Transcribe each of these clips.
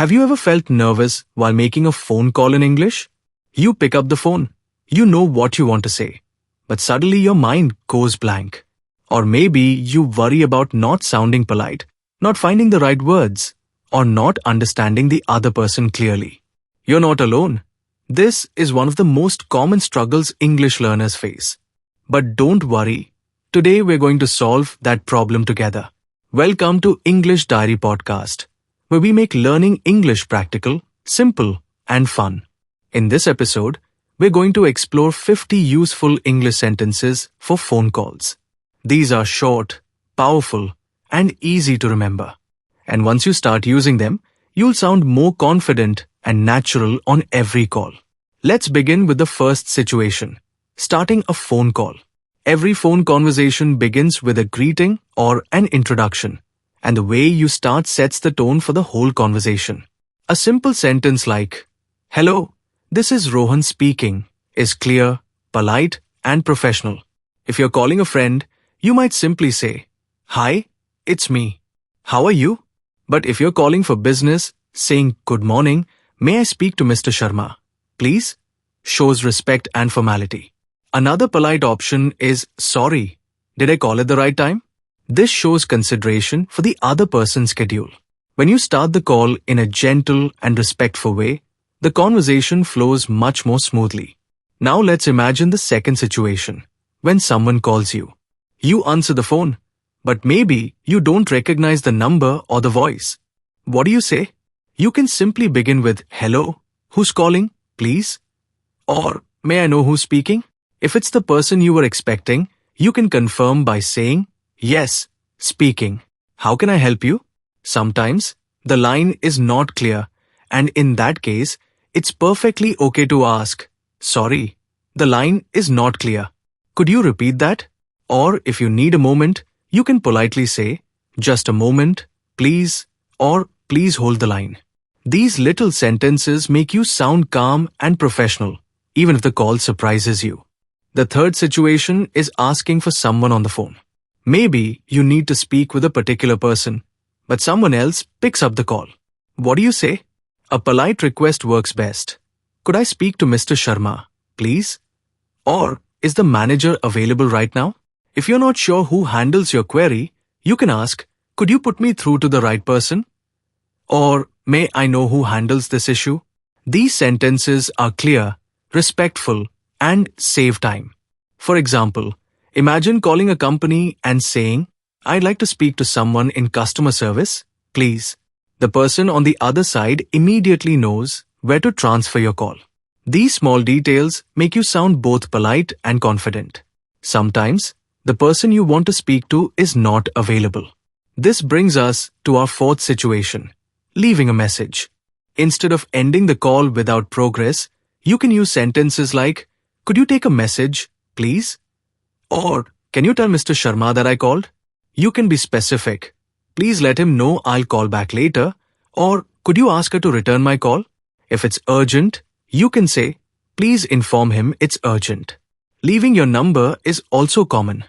Have you ever felt nervous while making a phone call in English? You pick up the phone. You know what you want to say. But suddenly your mind goes blank. Or maybe you worry about not sounding polite, not finding the right words, or not understanding the other person clearly. You're not alone. This is one of the most common struggles English learners face. But don't worry. Today we're going to solve that problem together. Welcome to English Diary Podcast, where we make learning English practical, simple, and fun. In this episode, we're going to explore 50 useful English sentences for phone calls. These are short, powerful, and easy to remember. And once you start using them, you'll sound more confident and natural on every call. Let's begin with the first situation, starting a phone call. Every phone conversation begins with a greeting or an introduction, and the way you start sets the tone for the whole conversation. A simple sentence like, "Hello, this is Rohan speaking," is clear, polite, and professional. If you're calling a friend, you might simply say, "Hi, it's me. How are you?" But if you're calling for business, saying, "Good morning, may I speak to Mr. Sharma, please?" shows respect and formality. Another polite option is, "Sorry, did I call at the right time?" This shows consideration for the other person's schedule. When you start the call in a gentle and respectful way, the conversation flows much more smoothly. Now let's imagine the second situation, when someone calls you. You answer the phone, but maybe you don't recognize the number or the voice. What do you say? You can simply begin with, "Hello, who's calling, please?" Or, "May I know who's speaking?" If it's the person you were expecting, you can confirm by saying, "Yes, speaking. How can I help you?" Sometimes, the line is not clear, and in that case, it's perfectly okay to ask, "Sorry, the line is not clear. Could you repeat that?" Or if you need a moment, you can politely say, "Just a moment, please," or "Please hold the line." These little sentences make you sound calm and professional, even if the call surprises you. The third situation is asking for someone on the phone. Maybe you need to speak with a particular person, but someone else picks up the call. What do you say? A polite request works best. "Could I speak to Mr. Sharma, please?" Or, "Is the manager available right now?" If you're not sure who handles your query, you can ask, "Could you put me through to the right person?" Or, "May I know who handles this issue?" These sentences are clear, respectful, and save time. For example, imagine calling a company and saying, "I'd like to speak to someone in customer service, please." The person on the other side immediately knows where to transfer your call. These small details make you sound both polite and confident. Sometimes, the person you want to speak to is not available. This brings us to our fourth situation, leaving a message. Instead of ending the call without progress, you can use sentences like, "Could you take a message, please?" Or, "Can you tell Mr. Sharma that I called?" You can be specific. "Please let him know I'll call back later," or "Could you ask her to return my call?" If it's urgent, you can say, "Please inform him it's urgent." Leaving your number is also common.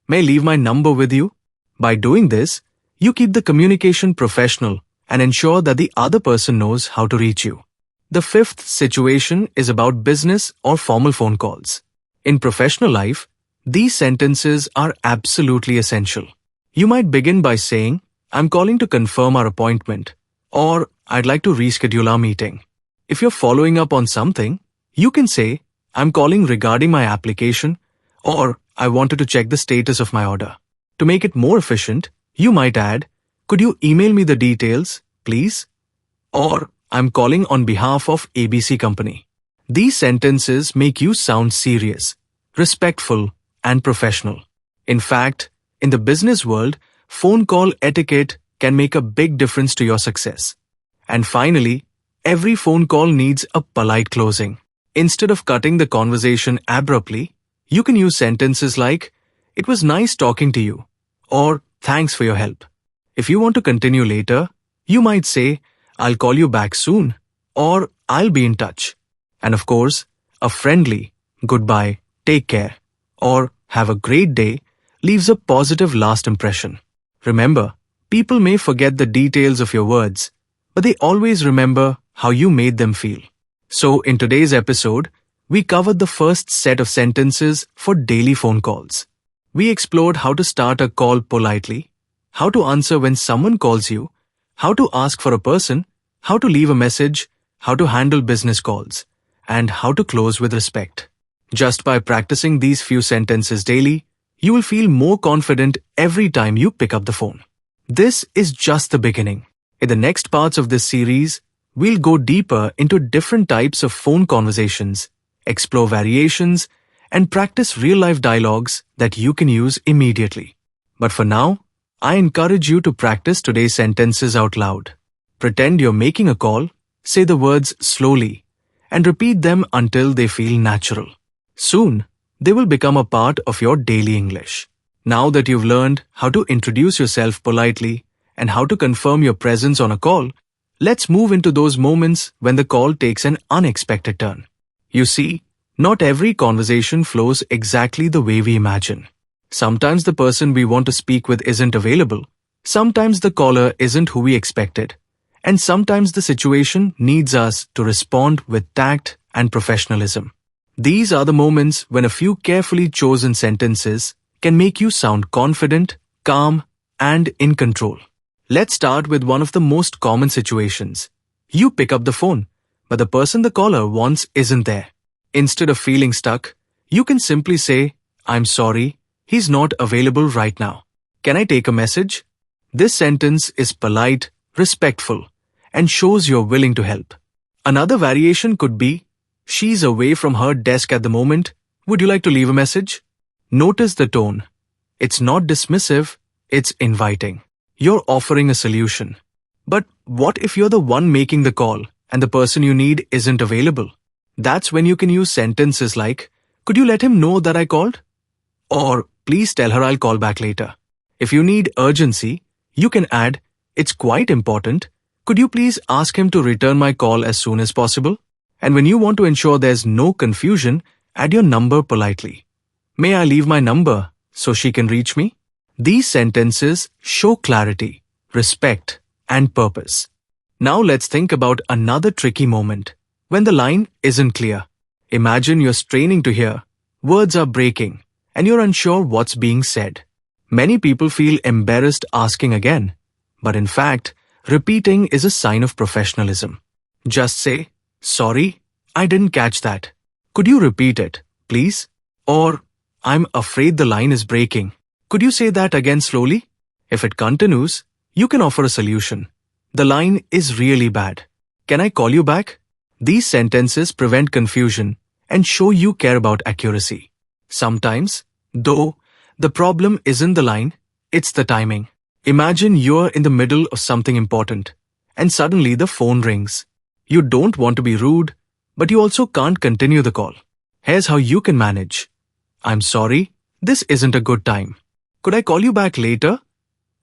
"May I leave my number with you?" By doing this, you keep the communication professional and ensure that the other person knows how to reach you. The fifth situation is about business or formal phone calls. In professional life, these sentences are absolutely essential. You might begin by saying, "I'm calling to confirm our appointment," or "I'd like to reschedule our meeting." If you're following up on something, you can say, "I'm calling regarding my application," or "I wanted to check the status of my order." To make it more efficient, you might add, "Could you email me the details, please?" Or, "I'm calling on behalf of ABC Company." These sentences make you sound serious, respectful, and professional. In fact, in the business world, phone call etiquette can make a big difference to your success. And finally, every phone call needs a polite closing. Instead of cutting the conversation abruptly, you can use sentences like, "It was nice talking to you," or "Thanks for your help." If you want to continue later, you might say, "I'll call you back soon," or "I'll be in touch." And of course, a friendly, "Goodbye, take care," or "Have a great day" leaves a positive last impression. Remember, people may forget the details of your words, but they always remember how you made them feel. So, in today's episode, we covered the first set of sentences for daily phone calls. We explored how to start a call politely, how to answer when someone calls you, how to ask for a person, how to leave a message, how to handle business calls, and how to close with respect. Just by practicing these few sentences daily, you will feel more confident every time you pick up the phone. This is just the beginning. In the next parts of this series, we'll go deeper into different types of phone conversations, explore variations, and practice real-life dialogues that you can use immediately. But for now, I encourage you to practice today's sentences out loud. Pretend you're making a call, say the words slowly, and repeat them until they feel natural. Soon, they will become a part of your daily English. Now that you've learned how to introduce yourself politely and how to confirm your presence on a call, let's move into those moments when the call takes an unexpected turn. You see, not every conversation flows exactly the way we imagine. Sometimes the person we want to speak with isn't available, sometimes the caller isn't who we expected, and sometimes the situation needs us to respond with tact and professionalism. These are the moments when a few carefully chosen sentences can make you sound confident, calm, and in control. Let's start with one of the most common situations. You pick up the phone, but the person the caller wants isn't there. Instead of feeling stuck, you can simply say, "I'm sorry, he's not available right now. Can I take a message?" This sentence is polite, respectful, and shows you're willing to help. Another variation could be, "She's away from her desk at the moment. Would you like to leave a message?" Notice the tone. It's not dismissive, it's inviting. You're offering a solution. But what if you're the one making the call and the person you need isn't available? That's when you can use sentences like, "Could you let him know that I called?" Or, "Please tell her I'll call back later." If you need urgency, you can add, "It's quite important. Could you please ask him to return my call as soon as possible?" And when you want to ensure there's no confusion, add your number politely. "May I leave my number so she can reach me?" These sentences show clarity, respect, and purpose. Now let's think about another tricky moment, when the line isn't clear. Imagine you're straining to hear, words are breaking, and you're unsure what's being said. Many people feel embarrassed asking again, but in fact, repeating is a sign of professionalism. Just say, "Sorry, I didn't catch that. Could you repeat it, please?" Or, "I'm afraid the line is breaking. Could you say that again slowly?" If it continues, you can offer a solution. "The line is really bad. Can I call you back?" These sentences prevent confusion and show you care about accuracy. Sometimes, though, the problem isn't the line, it's the timing. Imagine you're in the middle of something important, and suddenly the phone rings. You don't want to be rude, but you also can't continue the call. Here's how you can manage. "I'm sorry, this isn't a good time. Could I call you back later?"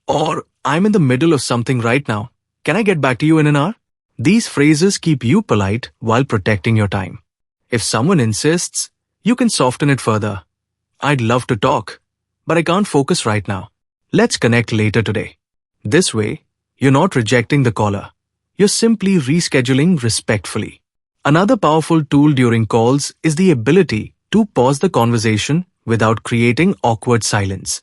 Or, "I'm in the middle of something right now. Can I get back to you in an hour?" These phrases keep you polite while protecting your time. If someone insists, you can soften it further. "I'd love to talk, but I can't focus right now. Let's connect later today." This way, you're not rejecting the caller. You're simply rescheduling respectfully. Another powerful tool during calls is the ability to pause the conversation without creating awkward silence.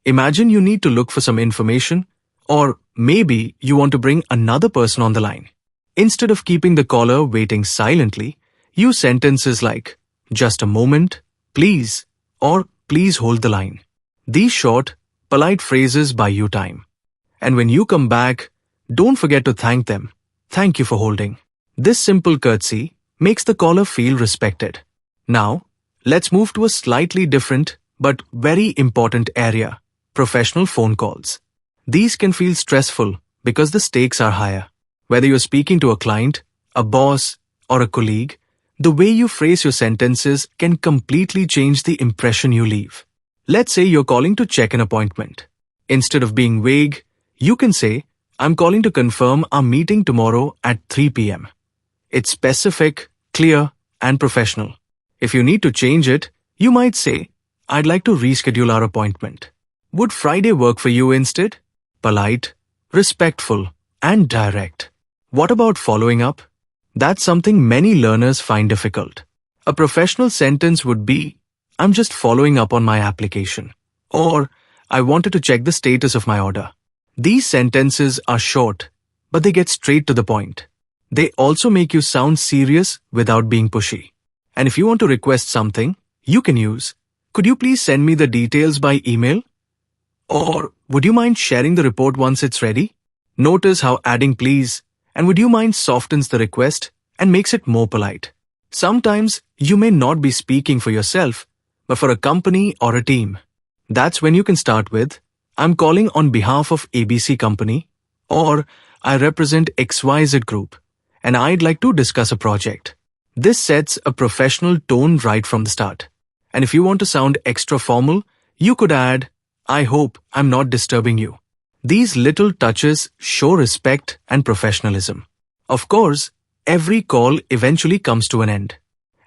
Imagine you need to look for some information, or maybe you want to bring another person on the line. Instead of keeping the caller waiting silently, use sentences like, "Just a moment, please," or "Please hold the line." These short, polite phrases buy you time. And when you come back, don't forget to thank them. "Thank you for holding." This simple courtesy makes the caller feel respected. Now, let's move to a slightly different but very important area, professional phone calls. These can feel stressful because the stakes are higher. Whether you're speaking to a client, a boss, or a colleague, the way you phrase your sentences can completely change the impression you leave. Let's say you're calling to check an appointment. Instead of being vague, you can say, "I'm calling to confirm our meeting tomorrow at 3 p.m. It's specific, clear, and professional. If you need to change it, you might say, "I'd like to reschedule our appointment. Would Friday work for you instead?" Polite, respectful, and direct. What about following up? That's something many learners find difficult. A professional sentence would be, I'm just following up on my application. Or, I wanted to check the status of my order. These sentences are short, but they get straight to the point. They also make you sound serious without being pushy. And if you want to request something, you can use, could you please send me the details by email? Or, would you mind sharing the report once it's ready? Notice how adding please and would you mind softens the request and makes it more polite. Sometimes you may not be speaking for yourself, but for a company or a team. That's when you can start with, I'm calling on behalf of ABC Company, or I represent XYZ Group, and I'd like to discuss a project. This sets a professional tone right from the start. And if you want to sound extra formal, you could add, I hope I'm not disturbing you. These little touches show respect and professionalism. Of course, every call eventually comes to an end.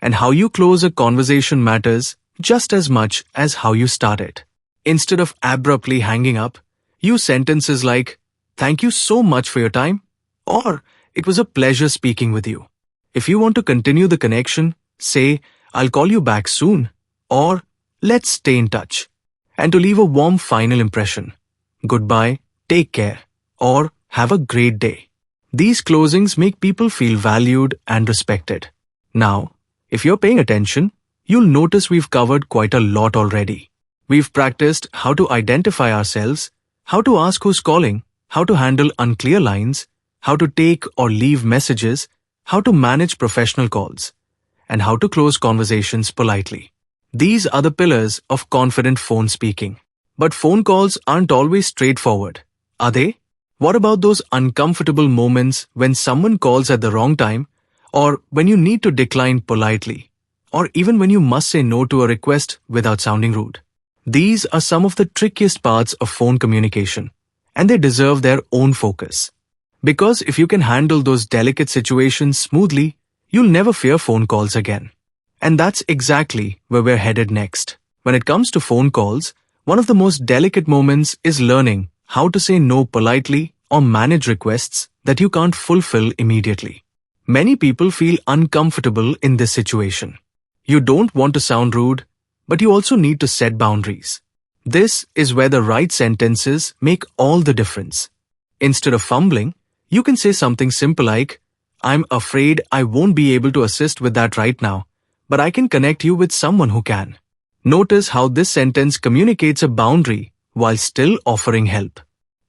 And how you close a conversation matters just as much as how you start it. Instead of abruptly hanging up, use sentences like, thank you so much for your time, or it was a pleasure speaking with you. If you want to continue the connection, say, I'll call you back soon, or let's stay in touch. And to leave a warm final impression, goodbye, take care, or have a great day. These closings make people feel valued and respected. Now, if you're paying attention, you'll notice we've covered quite a lot already. We've practiced how to identify ourselves, how to ask who's calling, how to handle unclear lines, how to take or leave messages, how to manage professional calls, and how to close conversations politely. These are the pillars of confident phone speaking. But phone calls aren't always straightforward, are they? What about those uncomfortable moments when someone calls at the wrong time, or when you need to decline politely, or even when you must say no to a request without sounding rude? These are some of the trickiest parts of phone communication, and they deserve their own focus. Because if you can handle those delicate situations smoothly, you'll never fear phone calls again. And that's exactly where we're headed next. When it comes to phone calls, one of the most delicate moments is learning how to say no politely or manage requests that you can't fulfill immediately. Many people feel uncomfortable in this situation. You don't want to sound rude, but you also need to set boundaries. This is where the right sentences make all the difference. Instead of fumbling, you can say something simple like, I'm afraid I won't be able to assist with that right now, but I can connect you with someone who can. Notice how this sentence communicates a boundary while still offering help.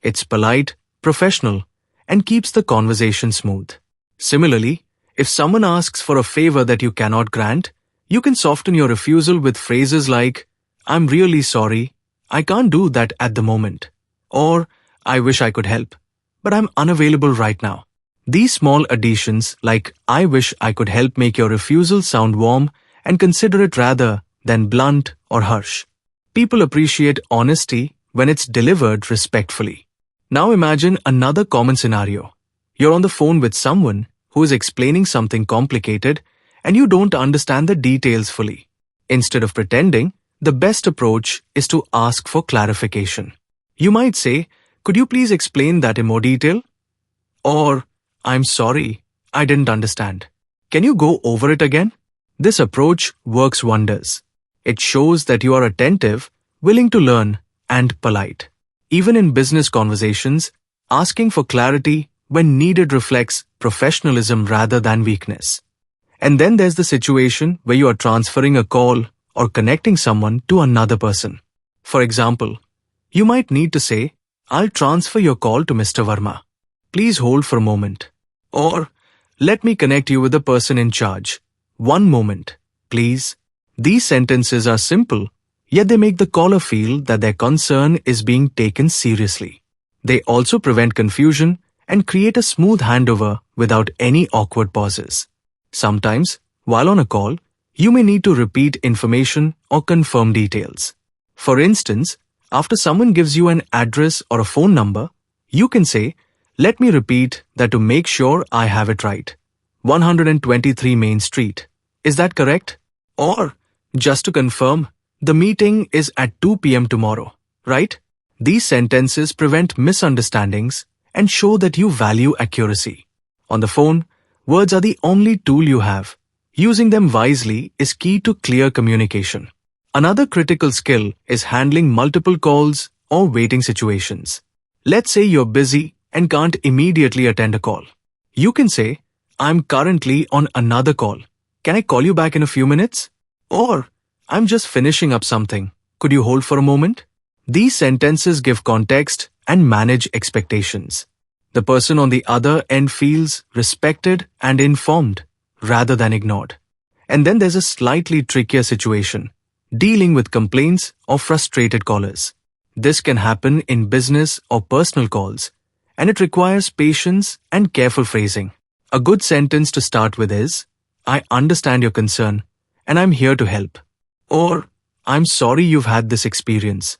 It's polite, professional, and keeps the conversation smooth. Similarly, if someone asks for a favor that you cannot grant, you can soften your refusal with phrases like, I'm really sorry, I can't do that at the moment, or I wish I could help, but I'm unavailable right now. These small additions like I wish I could help make your refusal sound warm and considerate rather than blunt or harsh. People appreciate honesty when it's delivered respectfully. Now imagine another common scenario. You're on the phone with someone who is explaining something complicated and you don't understand the details fully. Instead of pretending, the best approach is to ask for clarification. You might say, could you please explain that in more detail? Or, I'm sorry, I didn't understand. Can you go over it again? This approach works wonders. It shows that you are attentive, willing to learn, and polite. Even in business conversations, asking for clarity when needed reflects professionalism rather than weakness. And then there's the situation where you are transferring a call or connecting someone to another person. For example, you might need to say, I'll transfer your call to Mr. Verma. Please hold for a moment. Or, let me connect you with the person in charge. One moment, please. These sentences are simple, yet they make the caller feel that their concern is being taken seriously. They also prevent confusion and create a smooth handover without any awkward pauses. Sometimes, while on a call, you may need to repeat information or confirm details. For instance, after someone gives you an address or a phone number, you can say, let me repeat that to make sure I have it right. 123 Main Street. Is that correct? Or, just to confirm, the meeting is at 2 p.m. tomorrow, right? These sentences prevent misunderstandings and show that you value accuracy. On the phone, words are the only tool you have. Using them wisely is key to clear communication. Another critical skill is handling multiple calls or waiting situations. Let's say you're busy and can't immediately attend a call. You can say, "I'm currently on another call. Can I call you back in a few minutes?" Or, "I'm just finishing up something. Could you hold for a moment?" These sentences give context and manage expectations. The person on the other end feels respected and informed rather than ignored. And then there's a slightly trickier situation, dealing with complaints or frustrated callers. This can happen in business or personal calls, and it requires patience and careful phrasing. A good sentence to start with is, "I understand your concern, and I'm here to help." Or, "I'm sorry you've had this experience.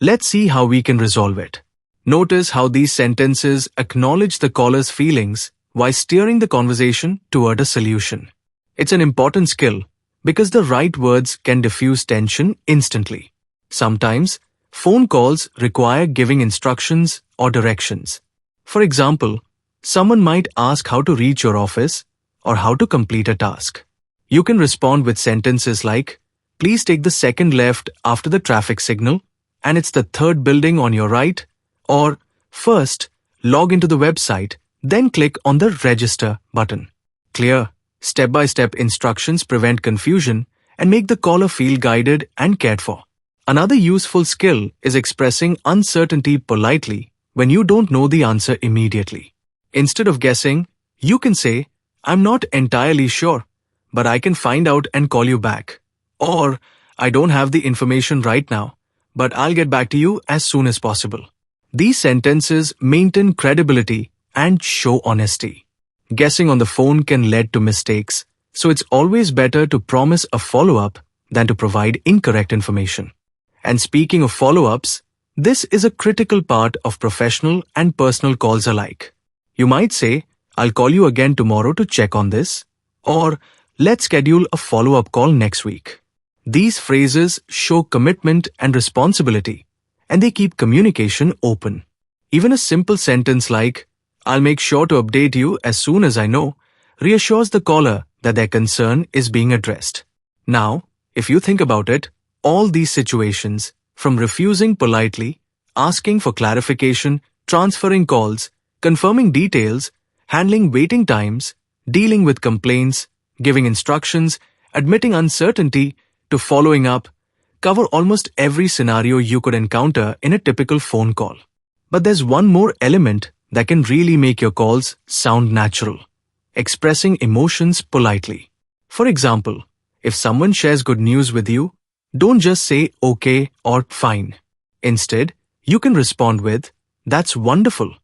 Let's see how we can resolve it." Notice how these sentences acknowledge the caller's feelings while steering the conversation toward a solution. It's an important skill because the right words can diffuse tension instantly. Sometimes, phone calls require giving instructions or directions. For example, someone might ask how to reach your office or how to complete a task. You can respond with sentences like, "Please take the second left after the traffic signal, and it's the third building on your right," or "First, log into the website, then click on the register button." Clear, step-by-step instructions prevent confusion and make the caller feel guided and cared for. Another useful skill is expressing uncertainty politely when you don't know the answer immediately. Instead of guessing, you can say, "I'm not entirely sure, but I can find out and call you back." Or, "I don't have the information right now, but I'll get back to you as soon as possible." These sentences maintain credibility and show honesty. Guessing on the phone can lead to mistakes, so it's always better to promise a follow-up than to provide incorrect information. And speaking of follow-ups, this is a critical part of professional and personal calls alike. You might say, "I'll call you again tomorrow to check on this," or "Let's schedule a follow-up call next week." These phrases show commitment and responsibility, and they keep communication open. Even a simple sentence like, "I'll make sure to update you as soon as I know," reassures the caller that their concern is being addressed. Now, if you think about it, all these situations, from refusing politely, asking for clarification, transferring calls, confirming details, handling waiting times, dealing with complaints, giving instructions, admitting uncertainty, to following up, cover almost every scenario you could encounter in a typical phone call. But there's one more element that can really make your calls sound natural: expressing emotions politely. For example, if someone shares good news with you, don't just say "okay" or "fine." Instead, you can respond with, "That's wonderful,"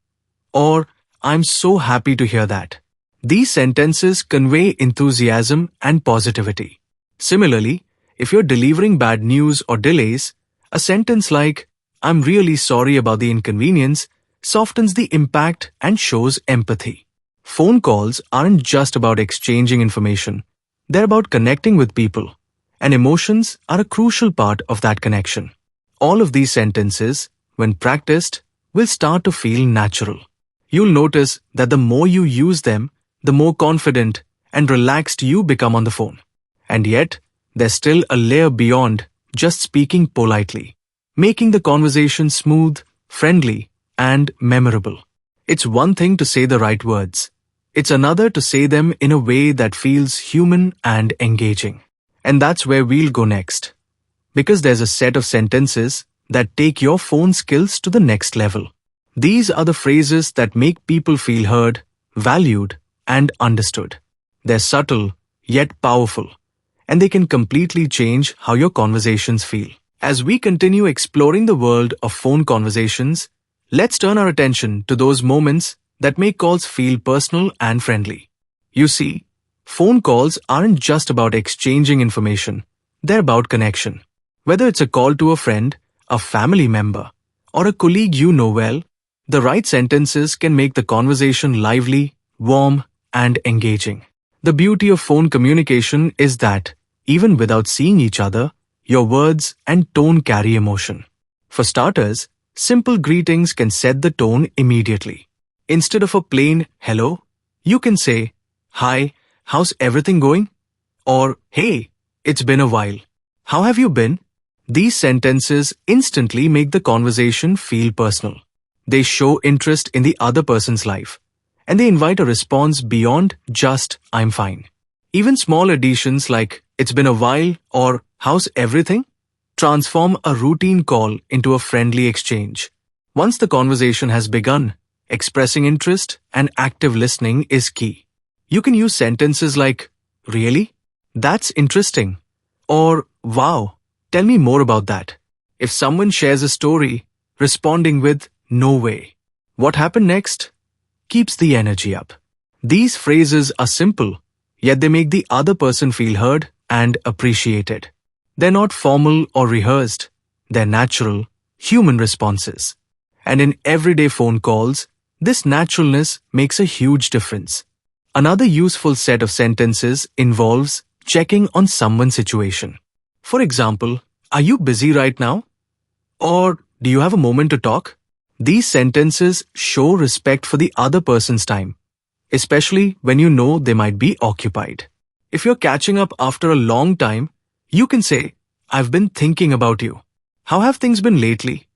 or "I'm so happy to hear that." These sentences convey enthusiasm and positivity. Similarly, if you're delivering bad news or delays, a sentence like, "I'm really sorry about the inconvenience," softens the impact and shows empathy. Phone calls aren't just about exchanging information. They're about connecting with people, and emotions are a crucial part of that connection. All of these sentences, when practiced, will start to feel natural. You'll notice that the more you use them, the more confident and relaxed you become on the phone. And yet, there's still a layer beyond just speaking politely, making the conversation smooth, friendly, and memorable. It's one thing to say the right words. It's another to say them in a way that feels human and engaging. And that's where we'll go next. Because there's a set of sentences that take your phone skills to the next level. These are the phrases that make people feel heard, valued, and understood. They're subtle, yet powerful, and they can completely change how your conversations feel. As we continue exploring the world of phone conversations, let's turn our attention to those moments that make calls feel personal and friendly. You see, phone calls aren't just about exchanging information, they're about connection. Whether it's a call to a friend, a family member, or a colleague you know well, the right sentences can make the conversation lively, warm, and engaging. The beauty of phone communication is that, even without seeing each other, your words and tone carry emotion. For starters, simple greetings can set the tone immediately. Instead of a plain "hello," You can say, "Hi, how's everything going?" Or, "Hey, it's been a while. How have you been?" These sentences instantly make the conversation feel personal. They show interest in the other person's life, and they invite a response beyond just "I'm fine." Even small additions like "It's been a while" or "How's everything?" transform a routine call into a friendly exchange. Once the conversation has begun, expressing interest and active listening is key. You can use sentences like, "Really? That's interesting." Or, "Wow, tell me more about that." If someone shares a story, responding with "No way. What happened next?" keeps the energy up. These phrases are simple, yet they make the other person feel heard and appreciated. They're not formal or rehearsed. They're natural, human responses. And in everyday phone calls, this naturalness makes a huge difference. Another useful set of sentences involves checking on someone's situation. For example, "Are you busy right now?" Or, "Do you have a moment to talk?" These sentences show respect for the other person's time, especially when you know they might be occupied. If you're catching up after a long time, you can say, "I've been thinking about you. How have things been lately?"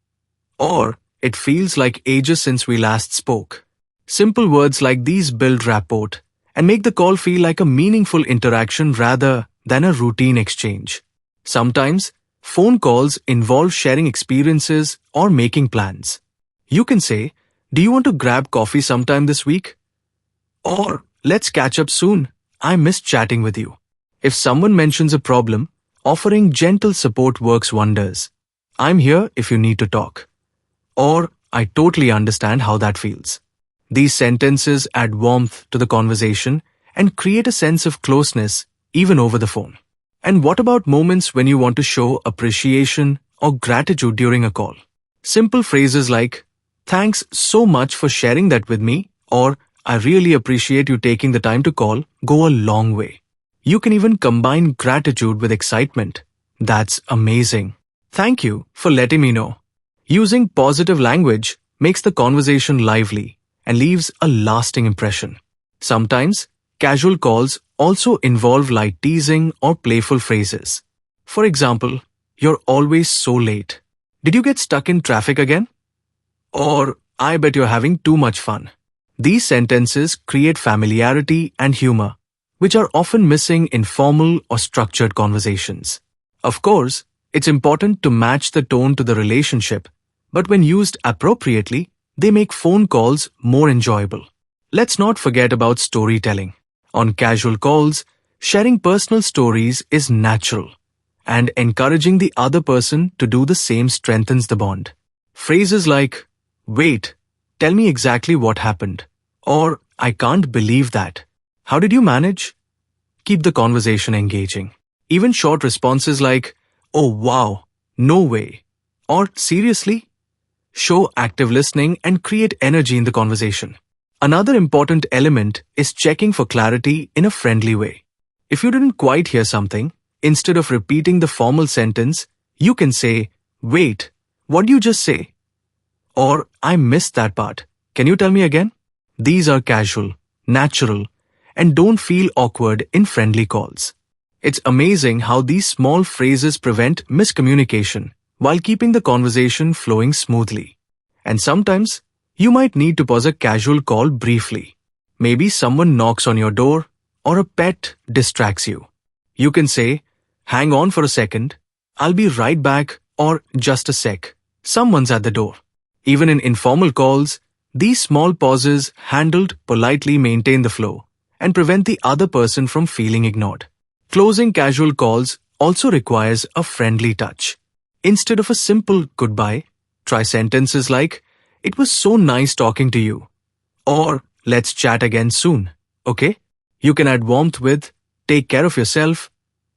Or, "It feels like ages since we last spoke." Simple words like these build rapport and make the call feel like a meaningful interaction rather than a routine exchange. Sometimes, phone calls involve sharing experiences or making plans. You can say, "Do you want to grab coffee sometime this week?" Or, "Let's catch up soon. I missed chatting with you." If someone mentions a problem, offering gentle support works wonders. "I'm here if you need to talk." Or, "I totally understand how that feels." These sentences add warmth to the conversation and create a sense of closeness even over the phone. And what about moments when you want to show appreciation or gratitude during a call? Simple phrases like, "Thanks so much for sharing that with me," or "I really appreciate you taking the time to call," go a long way. You can even combine gratitude with excitement. "That's amazing. Thank you for letting me know." Using positive language makes the conversation lively and leaves a lasting impression. Sometimes, casual calls also involve light teasing or playful phrases. For example, "You're always so late. Did you get stuck in traffic again?" Or, "I bet you're having too much fun." These sentences create familiarity and humor, which are often missing in formal or structured conversations. Of course, it's important to match the tone to the relationship, but when used appropriately, they make phone calls more enjoyable. Let's not forget about storytelling. On casual calls, sharing personal stories is natural, and encouraging the other person to do the same strengthens the bond. Phrases like, "Wait, tell me exactly what happened," or "I can't believe that. How did you manage?" keep the conversation engaging. Even short responses like, "Oh wow, no way," or "Seriously?" show active listening and create energy in the conversation. Another important element is checking for clarity in a friendly way. If you didn't quite hear something, instead of repeating the formal sentence, you can say, "Wait, what did you just say?" Or, "I missed that part. Can you tell me again?" These are casual, natural, and don't feel awkward in friendly calls. It's amazing how these small phrases prevent miscommunication while keeping the conversation flowing smoothly. And sometimes, you might need to pause a casual call briefly. Maybe someone knocks on your door or a pet distracts you. You can say, "Hang on for a second, I'll be right back," or "Just a sec, someone's at the door." Even in informal calls, these small pauses handled politely maintain the flow and prevent the other person from feeling ignored. Closing casual calls also requires a friendly touch. Instead of a simple goodbye, try sentences like, "It was so nice talking to you," or "Let's chat again soon, okay?" You can add warmth with, "Take care of yourself,"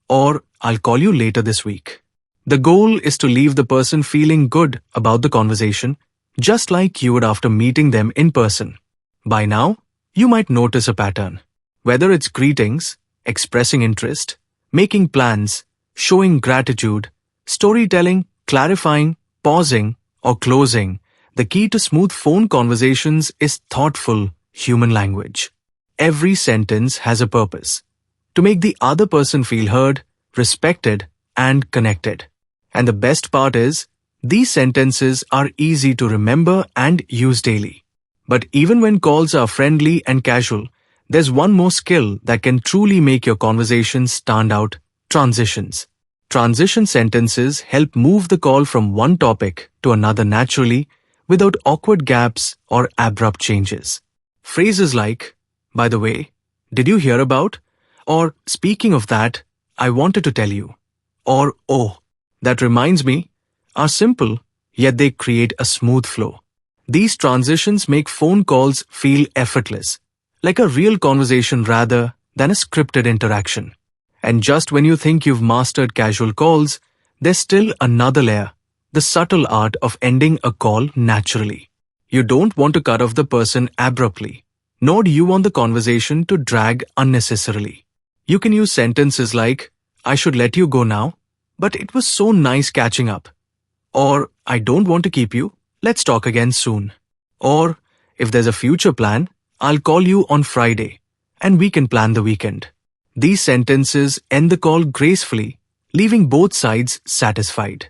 or "I'll call you later this week." The goal is to leave the person feeling good about the conversation, just like you would after meeting them in person. By now, you might notice a pattern. Whether it's greetings, expressing interest, making plans, showing gratitude, storytelling, clarifying, pausing, or closing, the key to smooth phone conversations is thoughtful human language. every sentence has a purpose: to make the other person feel heard, respected, and connected. And the best part is, these sentences are easy to remember and use daily. But even when calls are friendly and casual, there's one more skill that can truly make your conversations stand out: transitions. Transition sentences help move the call from one topic to another naturally, without awkward gaps or abrupt changes. Phrases like, "By the way, did you hear about?" or "Speaking of that, I wanted to tell you," or "Oh, that reminds me," are simple, yet they create a smooth flow. These transitions make phone calls feel effortless, like a real conversation rather than a scripted interaction. And just when you think you've mastered casual calls, there's still another layer: the subtle art of ending a call naturally. You don't want to cut off the person abruptly, nor do you want the conversation to drag unnecessarily. You can use sentences like, "I should let you go now, but it was so nice catching up." Or, "I don't want to keep you, let's talk again soon." Or, "If there's a future plan, I'll call you on Friday, and we can plan the weekend." These sentences end the call gracefully, leaving both sides satisfied.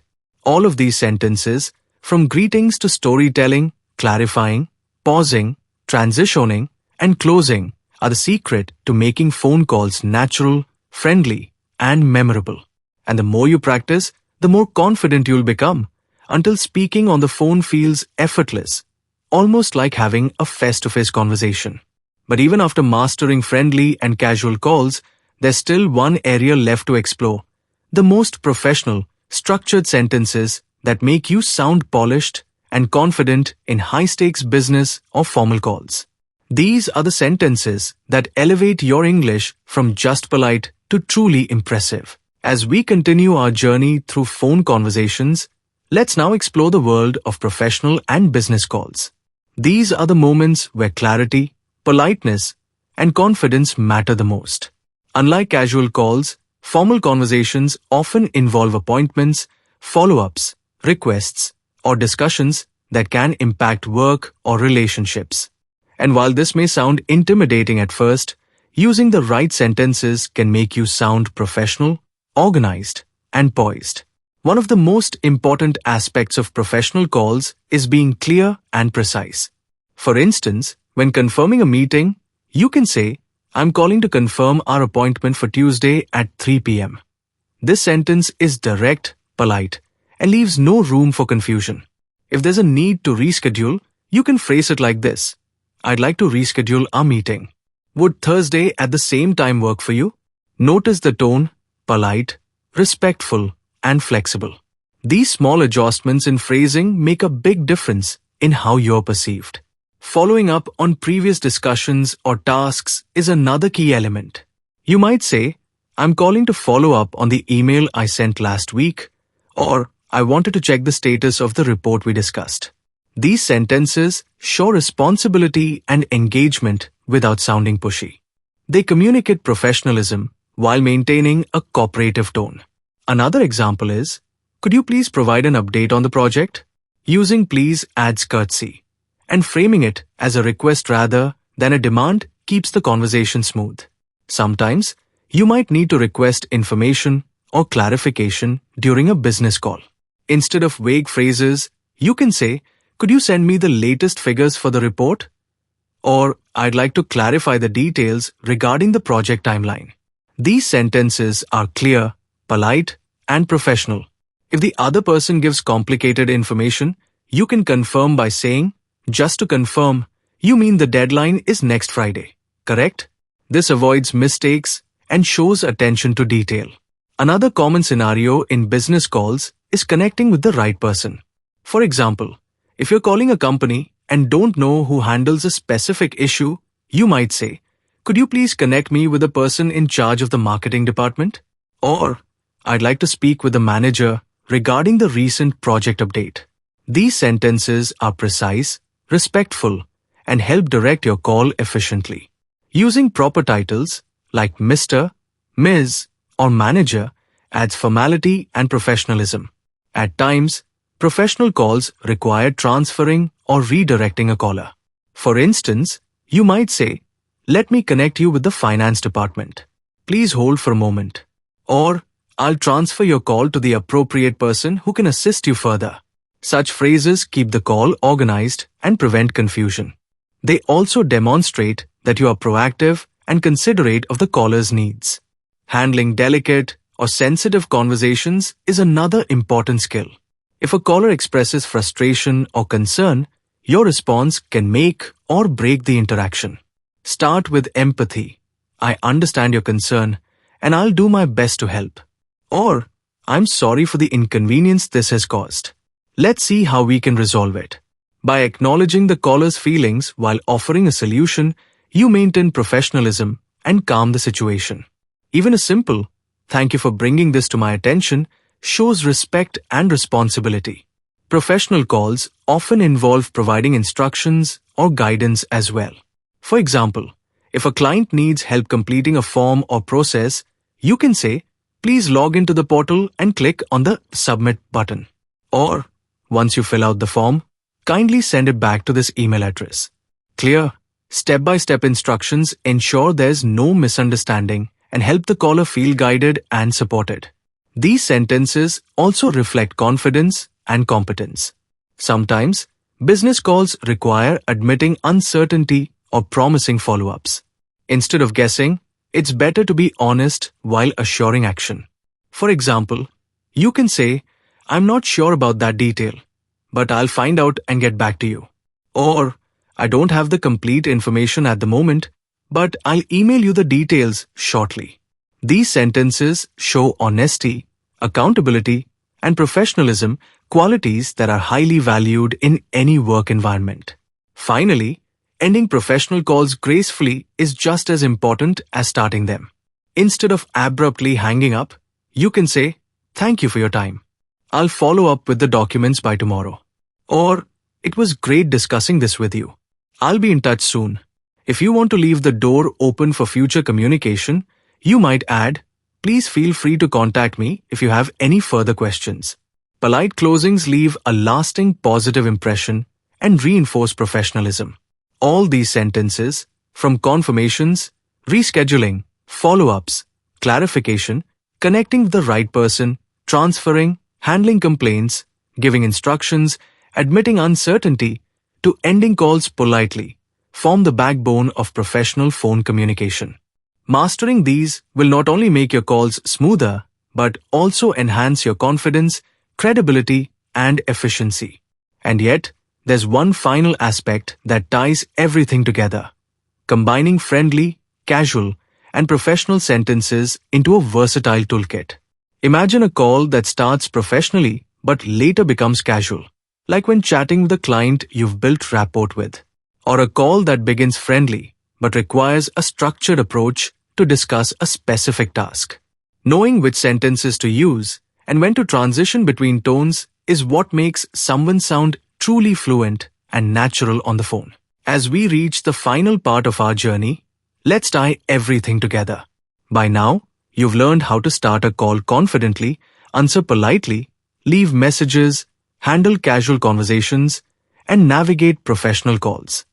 All of these sentences, from greetings to storytelling, clarifying, pausing, transitioning, and closing, are the secret to making phone calls natural, friendly, and memorable. And the more you practice, the more confident you'll become, until speaking on the phone feels effortless, almost like having a face-to-face conversation. But even after mastering friendly and casual calls, there's still one area left to explore: the most professional, structured sentences that make you sound polished and confident in high-stakes business or formal calls. These are the sentences that elevate your English from just polite to truly impressive. As we continue our journey through phone conversations, let's now explore the world of professional and business calls. These are the moments where clarity, politeness, and confidence matter the most. Unlike casual calls, formal conversations often involve appointments, follow-ups, requests, or discussions that can impact work or relationships. And while this may sound intimidating at first, using the right sentences can make you sound professional, organized, and poised. One of the most important aspects of professional calls is being clear and precise. For instance, when confirming a meeting, you can say, "I'm calling to confirm our appointment for Tuesday at 3 p.m. This sentence is direct, polite, and leaves no room for confusion. If there's a need to reschedule, you can phrase it like this: "I'd like to reschedule our meeting. Would Thursday at the same time work for you?" Notice the tone: polite, respectful, and flexible. These small adjustments in phrasing make a big difference in how you're perceived. Following up on previous discussions or tasks is another key element. You might say, "I'm calling to follow up on the email I sent last week," or "I wanted to check the status of the report we discussed." These sentences show responsibility and engagement without sounding pushy. They communicate professionalism while maintaining a cooperative tone. Another example is, "Could you please provide an update on the project?" Using "please" adds courtesy, and framing it as a request rather than a demand keeps the conversation smooth. Sometimes, you might need to request information or clarification during a business call. Instead of vague phrases, you can say, "Could you send me the latest figures for the report?" Or, "I'd like to clarify the details regarding the project timeline." These sentences are clear, polite, and professional. If the other person gives complicated information, you can confirm by saying, "Just to confirm, you mean the deadline is next Friday, correct?" This avoids mistakes and shows attention to detail. Another common scenario in business calls is connecting with the right person. For example, if you're calling a company and don't know who handles a specific issue, you might say, "Could you please connect me with the person in charge of the marketing department?" Or, "I'd like to speak with the manager regarding the recent project update." These sentences are precise, respectful, and help direct your call efficiently. Using proper titles like Mr., Ms., or Manager adds formality and professionalism. At times, professional calls require transferring or redirecting a caller. For instance, you might say, let me connect you with the finance department. Please hold for a moment. Or, I'll transfer your call to the appropriate person who can assist you further. Such phrases keep the call organized and prevent confusion. They also demonstrate that you are proactive and considerate of the caller's needs. Handling delicate or sensitive conversations is another important skill. If a caller expresses frustration or concern, your response can make or break the interaction. Start with empathy. I understand your concern, and I'll do my best to help. Or, I'm sorry for the inconvenience this has caused. Let's see how we can resolve it. By acknowledging the caller's feelings while offering a solution, you maintain professionalism and calm the situation. Even a simple, "Thank you for bringing this to my attention," shows respect and responsibility. Professional calls often involve providing instructions or guidance as well. For example, if a client needs help completing a form or process, you can say, "Please log into the portal and click on the Submit button." Or, once you fill out the form, kindly send it back to this email address. Clear, step-by-step instructions ensure there's no misunderstanding and help the caller feel guided and supported. These sentences also reflect confidence and competence. Sometimes, business calls require admitting uncertainty or promising follow-ups. Instead of guessing, it's better to be honest while assuring action. For example, you can say, "I'm not sure about that detail, but I'll find out and get back to you." Or, "I don't have the complete information at the moment, but I'll email you the details shortly." These sentences show honesty, accountability, and professionalism, qualities that are highly valued in any work environment. Finally, ending professional calls gracefully is just as important as starting them. Instead of abruptly hanging up, you can say, "Thank you for your time. I'll follow up with the documents by tomorrow." Or, "It was great discussing this with you. I'll be in touch soon." If you want to leave the door open for future communication, you might add, "Please feel free to contact me if you have any further questions." Polite closings leave a lasting positive impression and reinforce professionalism. All these sentences, from confirmations, rescheduling, follow-ups, clarification, connecting with the right person, transferring, handling complaints, giving instructions, admitting uncertainty, to ending calls politely, form the backbone of professional phone communication. Mastering these will not only make your calls smoother, but also enhance your confidence, credibility, and efficiency. And yet, there's one final aspect that ties everything together: combining friendly, casual, and professional sentences into a versatile toolkit. Imagine a call that starts professionally but later becomes casual, like when chatting with a client you've built rapport with, or a call that begins friendly but requires a structured approach to discuss a specific task. Knowing which sentences to use and when to transition between tones is what makes someone sound truly fluent and natural on the phone. As we reach the final part of our journey, let's tie everything together. By now, you've learned how to start a call confidently, answer politely, leave messages, handle casual conversations, and navigate professional calls.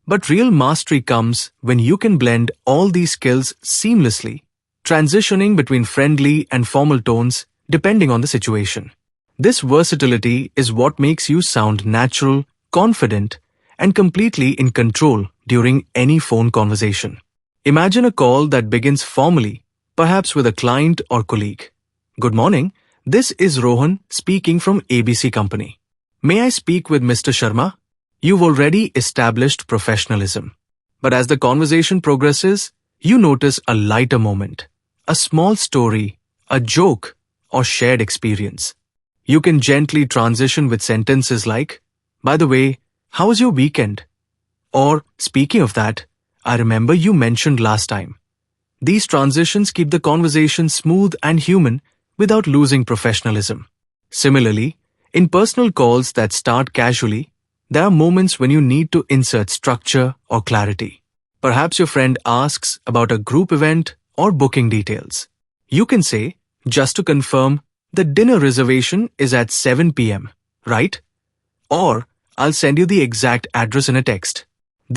But real mastery comes when you can blend all these skills seamlessly, transitioning between friendly and formal tones depending on the situation. This versatility is what makes you sound natural, confident, and completely in control during any phone conversation. Imagine a call that begins formally, perhaps with a client or colleague. "Good morning, this is Rohan speaking from ABC Company. May I speak with Mr. Sharma?" You've already established professionalism. But as the conversation progresses, you notice a lighter moment, a small story, a joke, or shared experience. You can gently transition with sentences like, "By the way, how was your weekend?" Or, "Speaking of that, I remember you mentioned last time." These transitions keep the conversation smooth and human without losing professionalism. Similarly, in personal calls that start casually, there are moments when you need to insert structure or clarity. Perhaps your friend asks about a group event or booking details. You can say, "Just to confirm, the dinner reservation is at 7 p.m., right?" Or, "I'll send you the exact address in a text."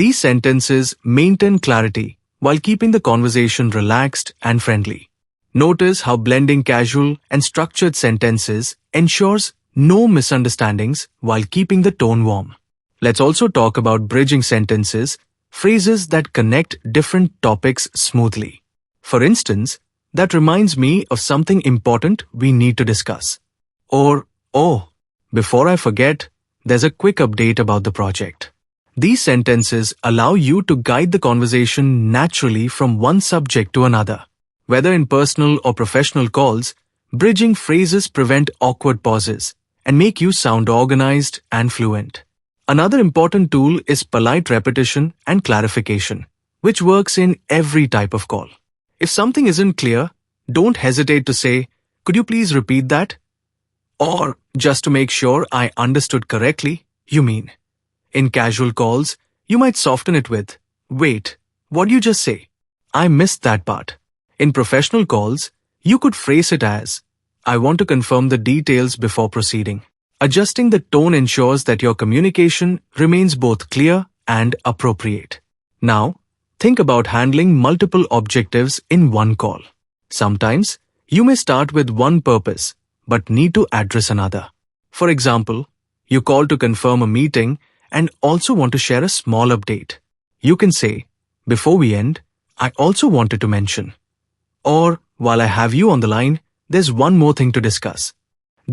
These sentences maintain clarity while keeping the conversation relaxed and friendly. Notice how blending casual and structured sentences ensures no misunderstandings while keeping the tone warm. Let's also talk about bridging sentences, phrases that connect different topics smoothly. For instance, that reminds me of something important we need to discuss. Or, oh, before I forget, there's a quick update about the project. These sentences allow you to guide the conversation naturally from one subject to another. Whether in personal or professional calls, bridging phrases prevent awkward pauses and make you sound organized and fluent. Another important tool is polite repetition and clarification, which works in every type of call. If something isn't clear, don't hesitate to say, "Could you please repeat that?" Or, "Just to make sure I understood correctly, you mean." In casual calls, you might soften it with, "Wait, what did you just say? I missed that part." In professional calls, you could phrase it as, "I want to confirm the details before proceeding." Adjusting the tone ensures that your communication remains both clear and appropriate. Now, think about handling multiple objectives in one call. Sometimes, you may start with one purpose, but need to address another. For example, you call to confirm a meeting and also want to share a small update. You can say, "Before we end, I also wanted to mention." Or, "While I have you on the line, there's one more thing to discuss."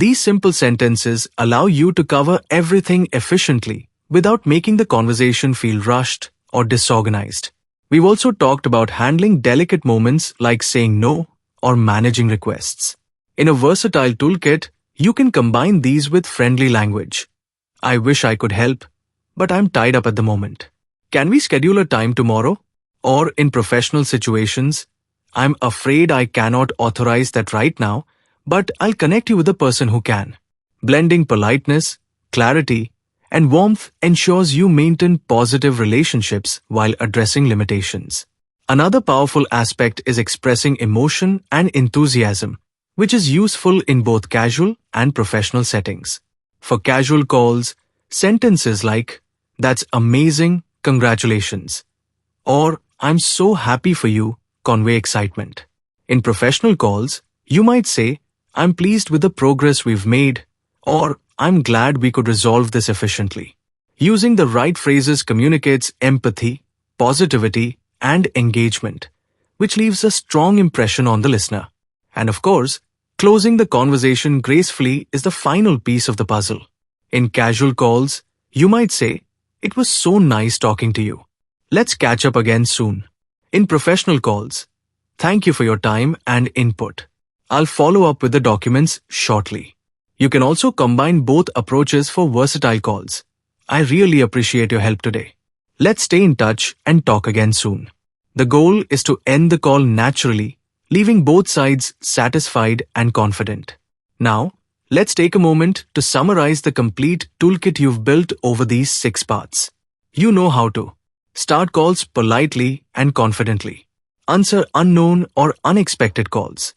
These simple sentences allow you to cover everything efficiently without making the conversation feel rushed or disorganized. We've also talked about handling delicate moments like saying no or managing requests. In a versatile toolkit, you can combine these with friendly language. "I wish I could help, but I'm tied up at the moment. Can we schedule a time tomorrow?" Or in professional situations, "I'm afraid I cannot authorize that right now, but I'll connect you with the person who can." Blending politeness, clarity, and warmth ensures you maintain positive relationships while addressing limitations. Another powerful aspect is expressing emotion and enthusiasm, which is useful in both casual and professional settings. For casual calls, sentences like, "That's amazing, congratulations," or "I'm so happy for you," convey excitement. In professional calls, you might say, "I'm pleased with the progress we've made," or "I'm glad we could resolve this efficiently." Using the right phrases communicates empathy, positivity, and engagement, which leaves a strong impression on the listener. And of course, closing the conversation gracefully is the final piece of the puzzle. In casual calls, you might say, "It was so nice talking to you. Let's catch up again soon." In professional calls, "Thank you for your time and input. I'll follow up with the documents shortly." You can also combine both approaches for versatile calls. "I really appreciate your help today. Let's stay in touch and talk again soon." The goal is to end the call naturally, leaving both sides satisfied and confident. Now, let's take a moment to summarize the complete toolkit you've built over these 6 parts. You know how to start calls politely and confidently, answer unknown or unexpected calls,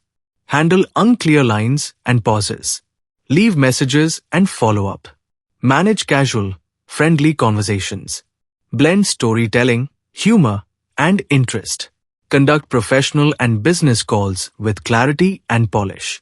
handle unclear lines and pauses, leave messages and follow up, manage casual, friendly conversations, blend storytelling, humor, and interest, conduct professional and business calls with clarity and polish,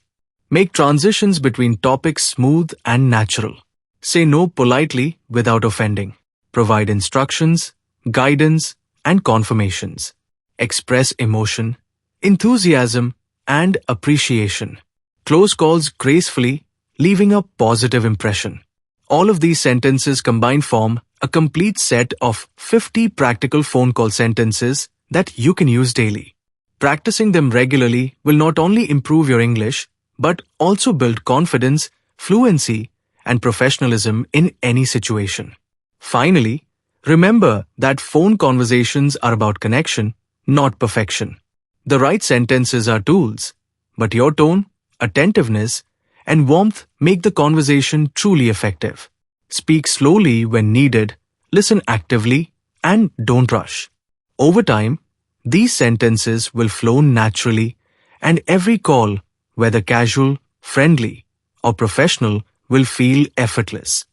make transitions between topics smooth and natural, say no politely without offending, provide instructions, guidance, and confirmations, express emotion, enthusiasm, and appreciation, close calls gracefully, leaving a positive impression. All of these sentences combined form a complete set of 50 practical phone call sentences that you can use daily. Practicing them regularly will not only improve your English, but also build confidence, fluency, and professionalism in any situation. Finally, remember that phone conversations are about connection, not perfection. The right sentences are tools, but your tone, attentiveness, and warmth make the conversation truly effective. Speak slowly when needed, listen actively, and don't rush. Over time, these sentences will flow naturally, and every call, whether casual, friendly, or professional, will feel effortless.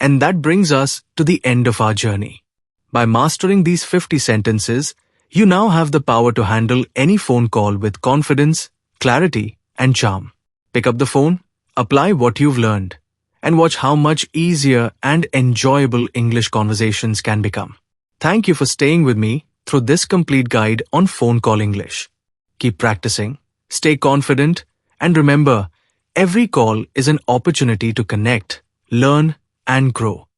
And that brings us to the end of our journey. By mastering these 50 sentences, You now have the power to handle any phone call with confidence, clarity, and charm. Pick up the phone, apply what you've learned, and watch how much easier and enjoyable English conversations can become. Thank you for staying with me through this complete guide on phone call English. Keep practicing, stay confident, and remember, every call is an opportunity to connect, learn, and grow.